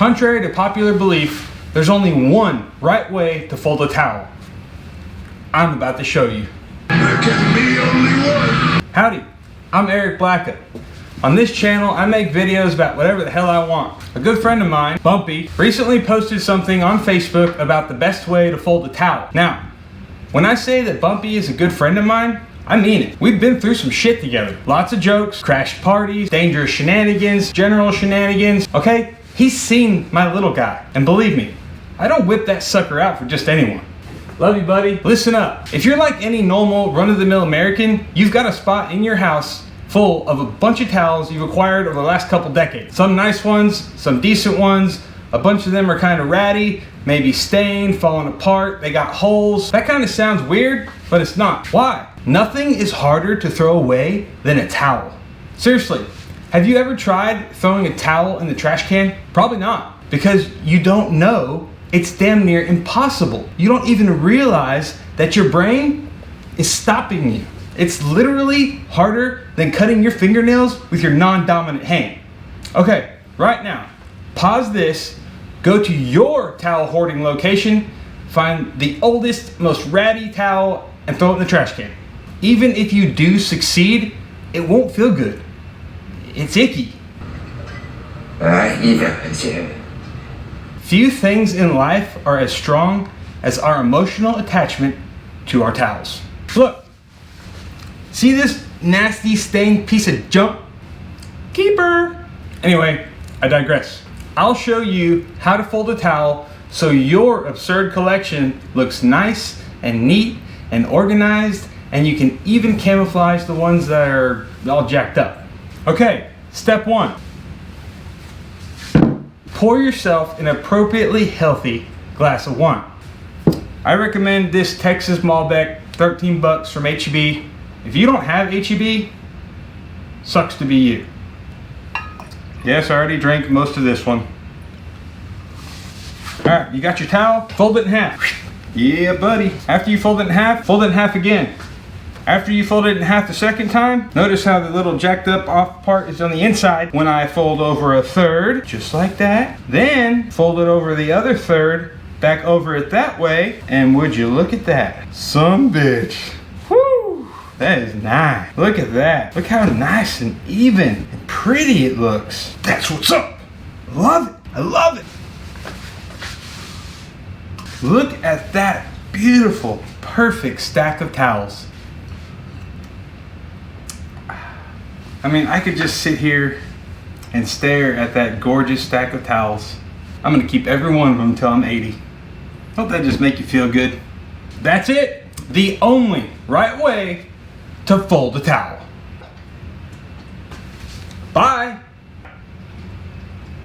Contrary to popular belief, there's only one right way to fold a towel. I'm about to show you. There can be only one. Howdy, I'm Eric Blacka. On this channel, I make videos about whatever the hell I want. A good friend of mine, Bumpy, recently posted something on Facebook about the best way to fold a towel. Now, when I say that Bumpy is a good friend of mine, I mean it. We've been through some shit together. Lots of jokes, crashed parties, dangerous shenanigans, general shenanigans, okay? He's seen my little guy, and believe me, I don't whip that sucker out for just anyone. Love you, buddy. Listen up. If you're like any normal, run-of-the-mill American, you've got a spot in your house full of a bunch of towels you've acquired over the last couple decades. Some nice ones, some decent ones, a bunch of them are kind of ratty, maybe stained, falling apart, they got holes. That kind of sounds weird, but it's not. Why? Nothing is harder to throw away than a towel. Seriously, have you ever tried throwing a towel in the trash can? Probably not, because you don't know. It's damn near impossible. You don't even realize that your brain is stopping you. It's literally harder than cutting your fingernails with your non-dominant hand. Okay, right now, pause this, go to your towel hoarding location, find the oldest, most ratty towel, and throw it in the trash can. Even if you do succeed, it won't feel good. It's icky. Few things in life are as strong as our emotional attachment to our towels. Look, see this nasty stained piece of junk? Keeper! Anyway, I digress. I'll show you how to fold a towel so your absurd collection looks nice and neat and organized, and you can even camouflage the ones that are all jacked up. Okay, step one. Pour yourself an appropriately healthy glass of wine. I recommend this Texas Malbec, 13 bucks from H-E-B. If you don't have H-E-B, sucks to be you. Yes, I already drank most of this one. All right, you got your towel, fold it in half. Yeah, buddy. After you fold it in half again. After you fold it in half the second time, notice how the little jacked up off part is on the inside. When I fold over a third, just like that, then fold it over the other third, back over it that way, and would you look at that? Some bitch. Whoo! That is nice. Look at that. Look how nice and even and pretty it looks. That's what's up. Love it. I love it. Look at that beautiful, perfect stack of towels. I mean, I could just sit here and stare at that gorgeous stack of towels. I'm gonna keep every one of them until I'm 80. Hope that just make you feel good. That's it. The only right way to fold a towel. Bye.